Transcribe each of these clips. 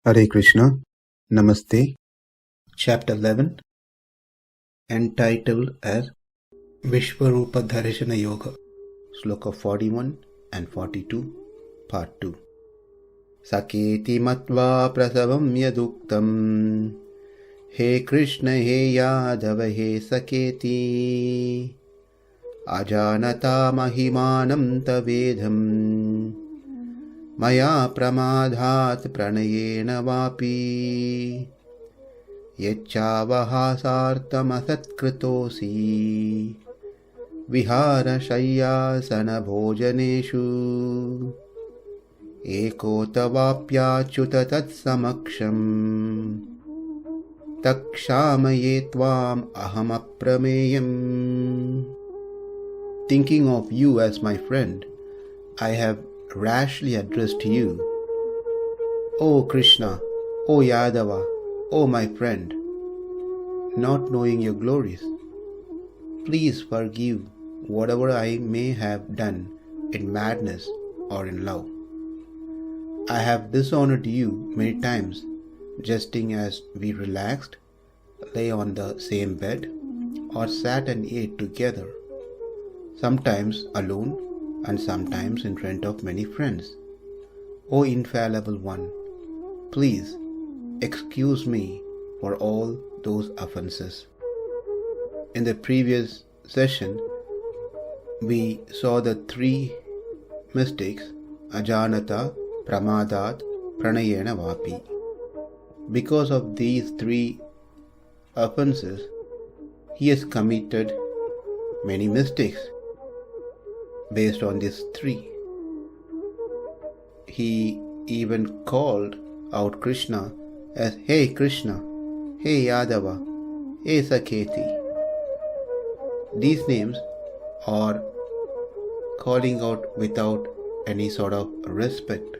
Hare Krishna, Namaste. Chapter 11, entitled as Vishwarupa Dharshana Yoga, Sloka 41 and 42, Part 2. Sakheti matvā prasabhaṁ yaduktaṁ, He Kṛṣṇa he Yādava he sakheti, ajānatā mahimānaṁ tavedaṁ, mayā pramādāt praṇayena vāpi, cāvahāsārtham asat-kṛto vihāra-śayyāsana-bhojaneṣu, acyuta tat-samakṣaṁ, kṣāmaye tvām aham aprameyam. Thinking of you as my friend, I have rashly addressed you. O Kṛṣṇa, O Yādava, O my friend, not knowing your glories, please forgive whatever I may have done in madness or in love. I have dishonored you many times, jesting as we relaxed, lay on the same bed, or sat and ate together, sometimes alone and sometimes in front of many friends. O infallible one, please excuse me for all those offenses. In the previous session, we saw the three mistakes: ajānatā, pramādāt, praṇayena, vāpi. Because of these three offenses, he has committed many mistakes. Based on these three, he even called out Kṛṣṇa as Hey Kṛṣṇa, Hey Yādava, Hey Sakheti. These names are calling out without any sort of respect.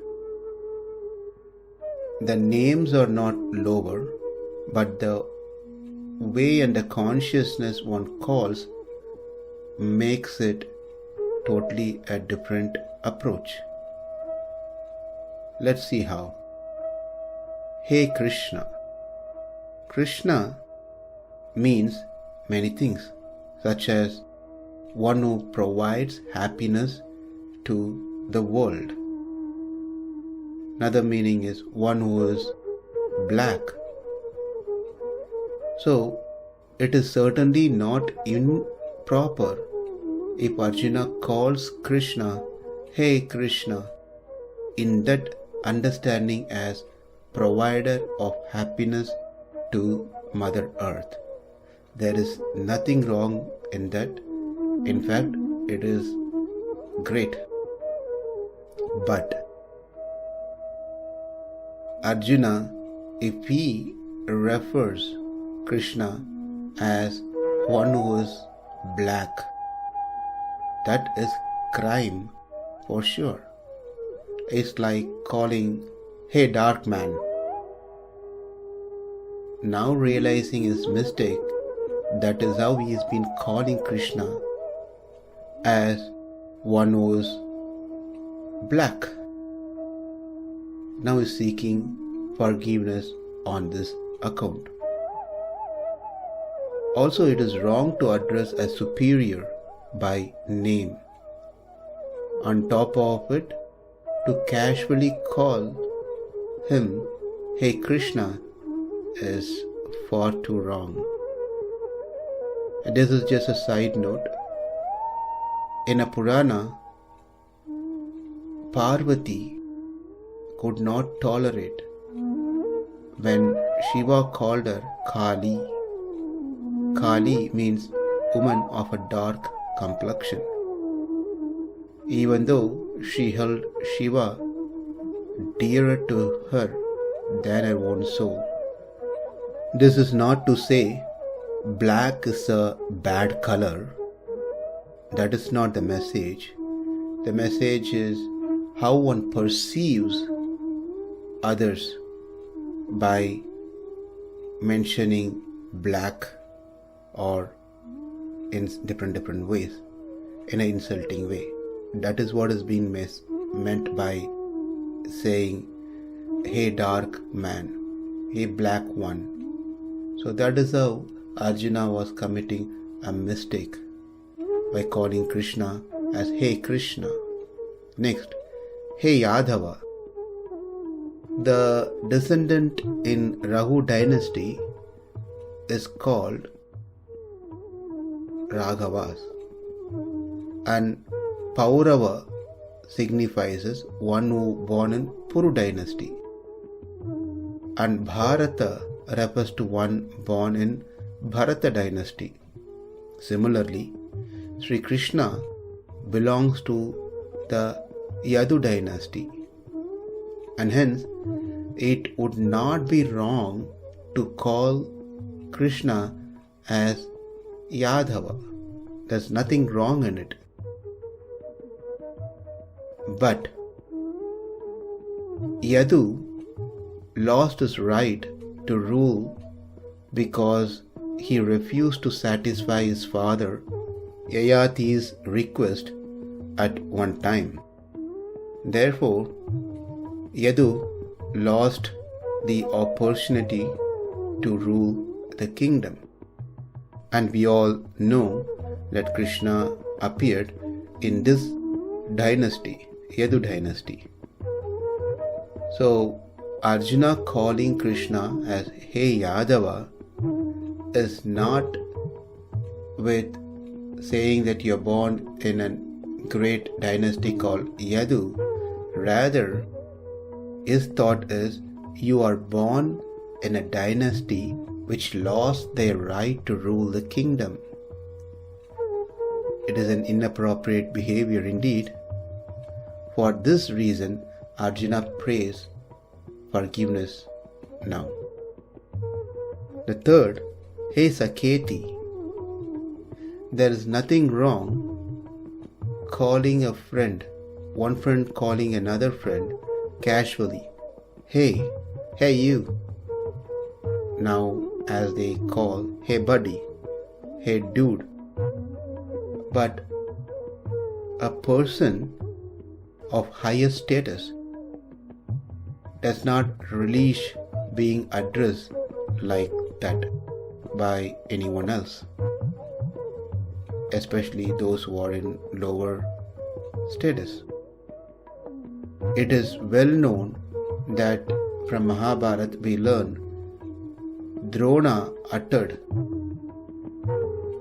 The names are not lower, but the way and the consciousness one calls makes it totally a different approach. Let's see how. Hey Kṛṣṇa. Kṛṣṇa means many things, such as one who provides happiness to the world. Another meaning is one who is black. So, it is certainly not improper if Arjuna calls Kṛṣṇa, Hey Kṛṣṇa, in that understanding as provider of happiness to Mother Earth. There is nothing wrong in that. In fact, it is great. But Arjuna, if he refers Kṛṣṇa as one who is black, that is crime for sure. It's like calling, Hey dark man. Now realizing his mistake, that is how he has been calling Kṛṣṇa as one who is black. Now is seeking forgiveness on this account. Also, it is wrong to address a superior by name. On top of it, to casually call him Hey Kṛṣṇa is far too wrong. This is just a side note. In a Purana, Parvati could not tolerate when Shiva called her Kali. Kali means woman of a dark complexion. Even though she held Shiva dearer to her than her own soul. This is not to say black is a bad color. That is not the message. The message is how one perceives others by mentioning black or in different ways, in an insulting way. That is what is being meant by saying hey dark man, hey black one. So that is how Arjuna was committing a mistake by calling Kṛṣṇa as hey Kṛṣṇa. Next, hey Yādava. The descendant in Rahu dynasty is called Raghavas, and Paurava signifies one who born in Puru dynasty, and Bharata refers to one born in Bharata dynasty. Similarly, Sri Kṛṣṇa belongs to the Yadu dynasty, and hence it would not be wrong to call Kṛṣṇa as Yādava. There's nothing wrong in it. But Yadu lost his right to rule because he refused to satisfy his father Yayati's request at one time. Therefore, Yadu lost the opportunity to rule the kingdom. And we all know that Kṛṣṇa appeared in this dynasty, Yadu dynasty. So, Arjuna calling Kṛṣṇa as hey Yādava is not with saying that you are born in a great dynasty called Yadu. Rather, his thought is you are born in a dynasty which lost their right to rule the kingdom. It is an inappropriate behavior indeed. For this reason, Arjuna prays forgiveness now. The third, hey Sakheti. There is nothing wrong calling a friend, one friend calling another friend casually, hey you. Now as they call, hey buddy, hey dude. But a person of higher status does not relish being addressed like that by anyone else, especially those who are in lower status. It is well known that from Mahabharata we learn Drona uttered,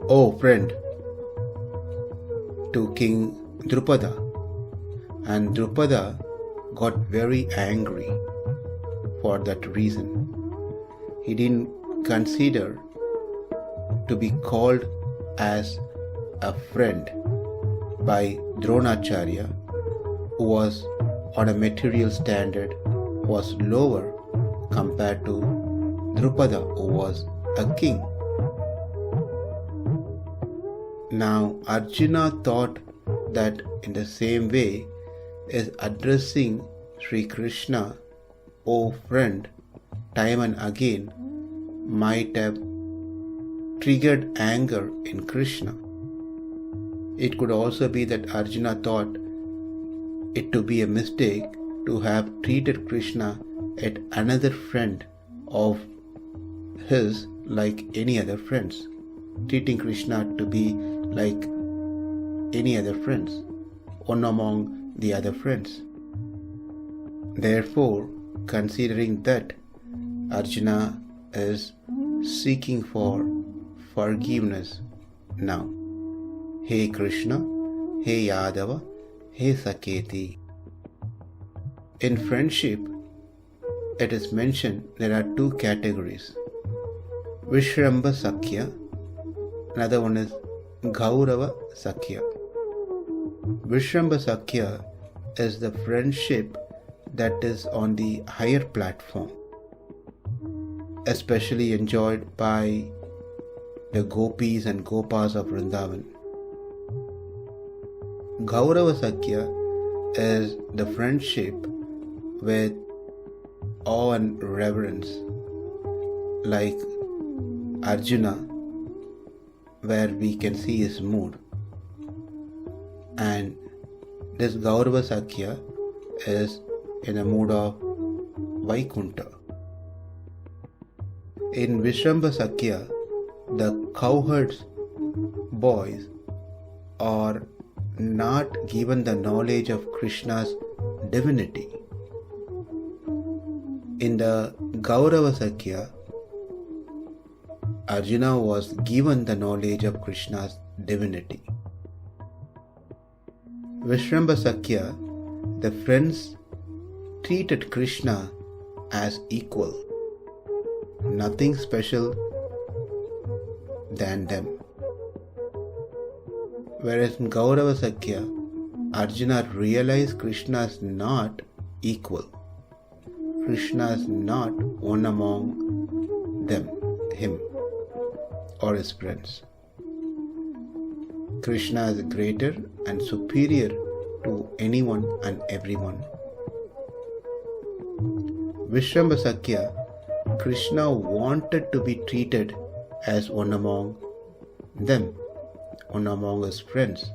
"Oh friend," to King Drupada, and Drupada got very angry for that reason. He didn't consider to be called as a friend by Dronacharya, who was on a material standard, was lower compared to Drupada, who was a king. Now Arjuna thought that in the same way as addressing Sri Kṛṣṇa, "O friend," time and again might have triggered anger in Kṛṣṇa. It could also be that Arjuna thought it to be a mistake to have treated Kṛṣṇa as another friend of his like any other friends, treating Kṛṣṇa to be like any other friends, one among the other friends. Therefore, considering that, Arjuna is seeking for forgiveness now. Hey Kṛṣṇa, hey Yādava, hey Sakheti. In friendship, it is mentioned there are two categories. Vishramba Sakhya, another one is Gaurava Sakhya. Vishramba Sakhya is the friendship that is on the higher platform, especially enjoyed by the gopis and gopas of Vrindavan. Gaurava Sakhya is the friendship with awe and reverence, like Arjuna, where we can see his mood. And this Gaurava Sakhya is in a mood of Vaikunta. In Vrishabha-sakhya, the cowherds boys are not given the knowledge of Kṛṣṇa's divinity. In the Gaurava-sakhya, Arjuna was given the knowledge of Kṛṣṇa's divinity. Vrishabha-sakhya, the friends treated Kṛṣṇa as equal, nothing special than them. Whereas in Gaurava-sakhya, Arjuna realized Kṛṣṇa is not equal. Kṛṣṇa is not one among them, him or his friends. Kṛṣṇa is greater and superior to anyone and everyone. Vrishabha-sakhya, Kṛṣṇa wanted to be treated as one among them, one among his friends.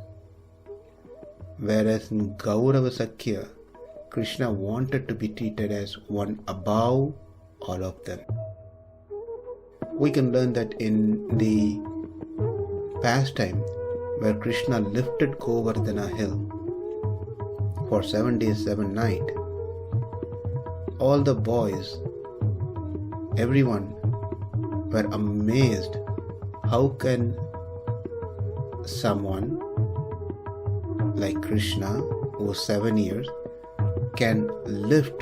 Whereas in Gaurava-sakhya, Kṛṣṇa wanted to be treated as one above all of them. We can learn that in the pastime where Kṛṣṇa lifted Govardhana hill for 7 days, 7 nights, all the boys, everyone were amazed. How can someone like Kṛṣṇa, who was 7 years, can lift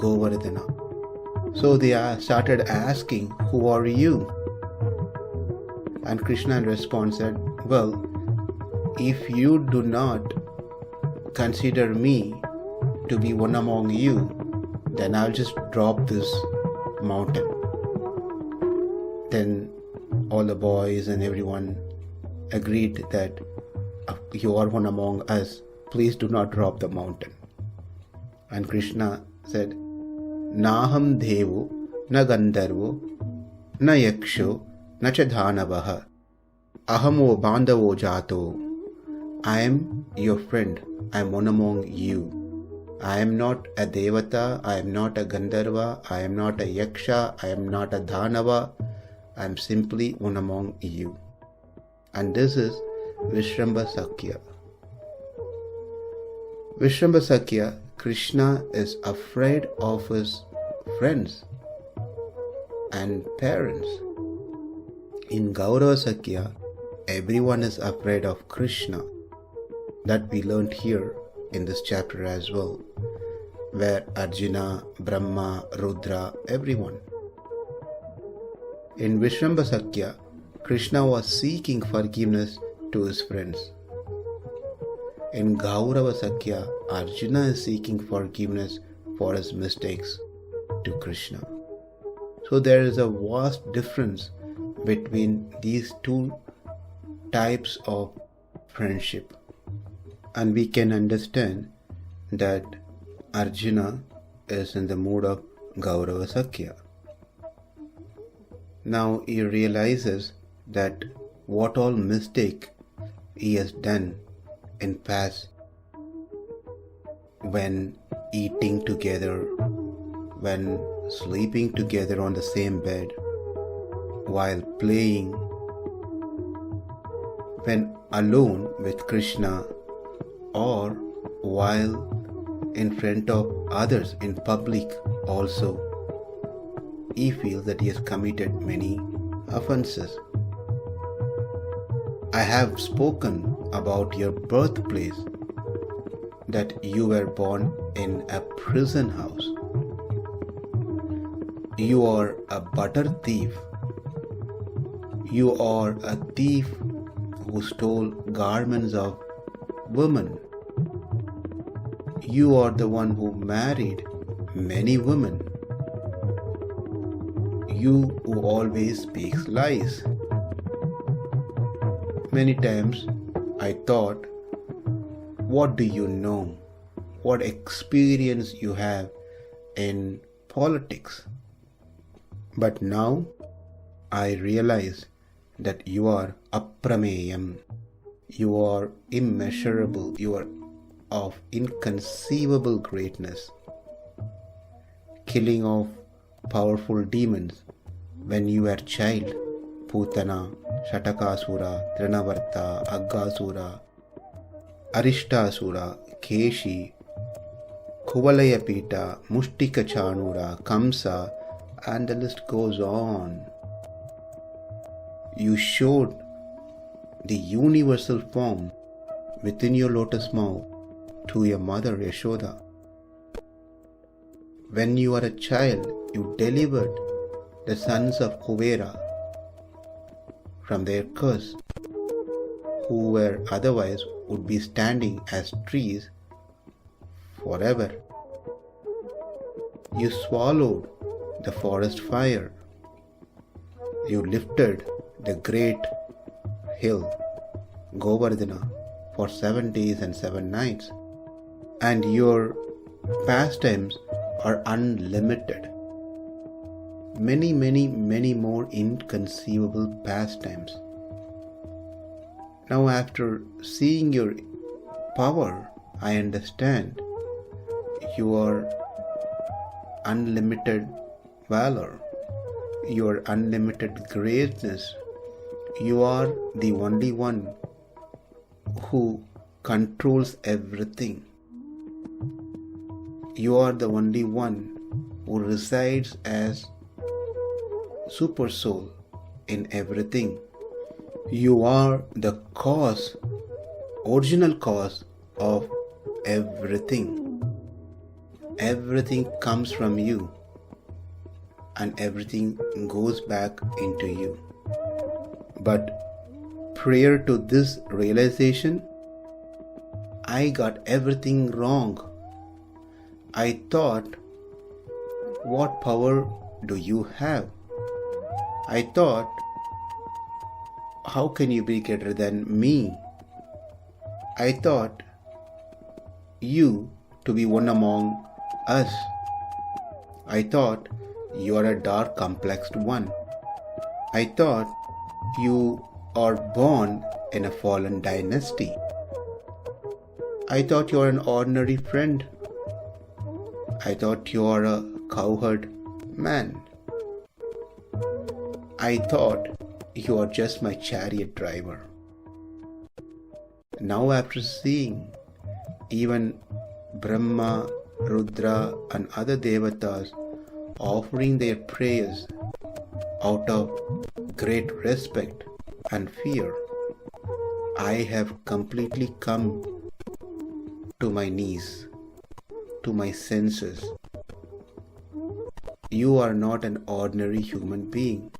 Govardhana? So they started asking, "Who are you?" And Kṛṣṇa in response said, "Well, if you do not consider me to be one among you, then I'll just drop this mountain." Then all the boys and everyone agreed that you are one among us, please do not drop the mountain. And Kṛṣṇa said, "Naham devo, na gandharvo, na yaksho, na cha dhanavaha, ahamo bandhavo jato." I am your friend, I am one among you. I am not a devata, I am not a gandharva, I am not a yaksha, I am not a dhanava, I am simply one among you. And this is Vrishabha-sakhya. Vrishabha-sakhya, Kṛṣṇa is afraid of his friends and parents. In Gaurava-sakhya, everyone is afraid of Kṛṣṇa. That we learnt here in this chapter as well, where Arjuna, Brahma, Rudra, everyone. In Vrishabha-sakhya, Kṛṣṇa was seeking forgiveness to his friends. In Gaurava-sakhya, Arjuna is seeking forgiveness for his mistakes to Kṛṣṇa. So there is a vast difference between these two types of friendship. And we can understand that Arjuna is in the mood of Gaurava-sakhya. Now he realizes that what all mistake he has done in past, when eating together, when sleeping together on the same bed, while playing, when alone with Kṛṣṇa, or while in front of others in public also, he feels that he has committed many offenses. I have spoken about your birthplace, that you were born in a prison house. You are a butter thief. You are a thief who stole garments of women. You are the one who married many women. You who always speaks lies. Many times I thought, what do you know? What experience you have in politics? But now I realize that you are aprameyam. You are immeasurable. You are of inconceivable greatness. killing of powerful demons when you were child, Putana, Shatakasura, Trinavarta, Aggasura, Arishtasura, Keshi, Kuvalayapita, Mushtikachanura, Kamsa, and the list goes on. You showed the universal form within your lotus mouth to your mother Yashoda. When you were a child, you delivered the sons of Kuvera from their curse, who were otherwise would be standing as trees forever. You swallowed the forest fire. You lifted the great hill Govardhana for 7 days and 7 nights, and your pastimes are unlimited. Many, many, many more inconceivable pastimes. Now, after seeing your power, I understand your unlimited valor, your unlimited greatness. You are the only one who controls everything. You are the only one who resides as super soul in everything. You are the cause, original cause of everything. Everything comes from you and everything goes back into you. But prior to this realization, I got everything wrong. I thought, what power do you have? I thought, how can you be greater than me? I thought you to be one among us. I thought you are a dark complexed one. I thought you are born in a fallen dynasty. I thought you are an ordinary friend. I thought you are a cowherd man. I thought you are just my chariot driver. Now, after seeing even Brahma, Rudra and other devatas offering their prayers out of great respect and fear, I have completely come to my knees, to my senses. You are not an ordinary human being.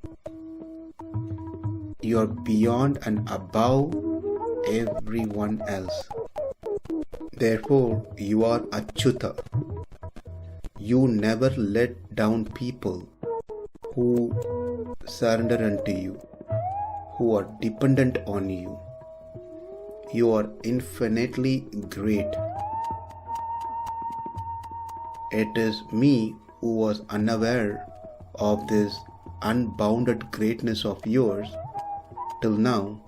You are beyond and above everyone else. Therefore, you are acyuta. You never let down people who surrender unto you, who are dependent on you. You are infinitely great. It is me who was unaware of this unbounded greatness of yours till now,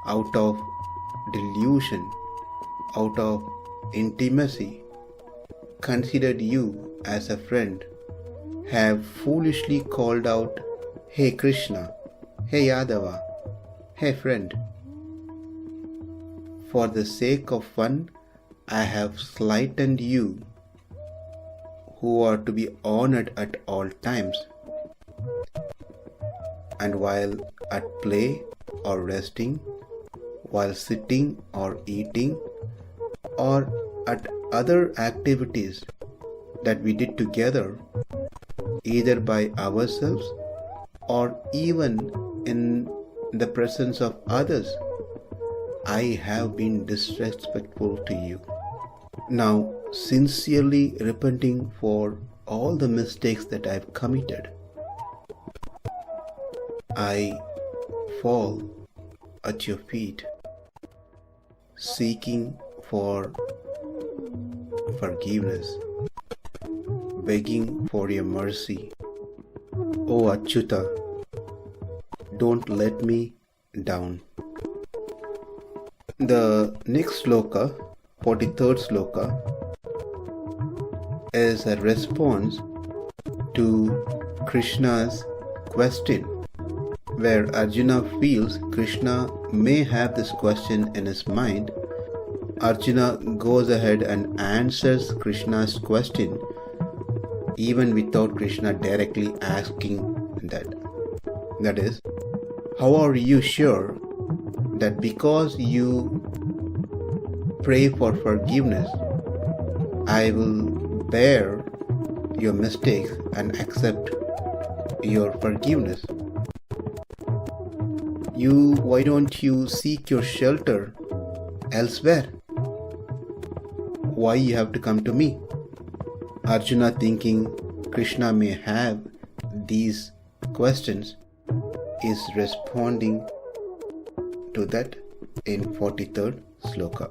out of delusion, out of intimacy, considered you as a friend, have foolishly called out, "Hey Kṛṣṇa, hey Yādava, hey friend." For the sake of fun, I have slighted you, who are to be honored at all times. And while at play or resting, while sitting or eating, or at other activities that we did together, either by ourselves or even in the presence of others, I have been disrespectful to you. Now, sincerely repenting for all the mistakes that I have committed, I fall at your feet, seeking for forgiveness, begging for your mercy. O Acyuta, don't let me down. The next sloka, 43rd sloka, is a response to Kṛṣṇa's question, where Arjuna feels Kṛṣṇa may have this question in his mind. Arjuna goes ahead and answers Kṛṣṇa's question even without Kṛṣṇa directly asking that. That is, how are you sure that because you pray for forgiveness, I will bear your mistakes and accept your forgiveness? Why don't you seek your shelter elsewhere? Why you have to come to me? Arjuna, thinking Kṛṣṇa may have these questions, is responding to that in 43rd Sloka.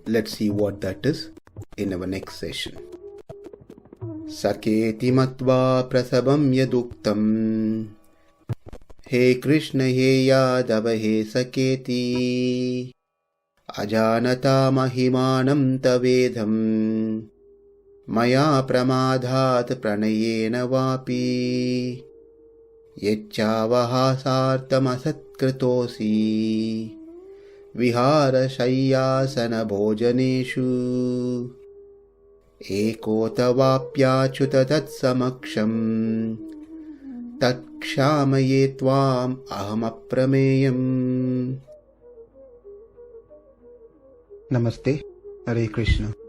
Let's see what that is in our next session. Sakheti matvā prasabhaṁ uktaṁ. He Kṛṣṇa, he Yādava, he sakheti. Ajānatā mahimānaṁ tavedaṁ. Mayā pramādāt praṇayena vāpi. Cāvahāsārtham asat-kṛto vihāra-śayyāsana-bhojaneṣu. Acyuta tat-samakṣaṁ. kṣāmaye tvām aham aprameyam. Namaste. Hare Kṛṣṇa.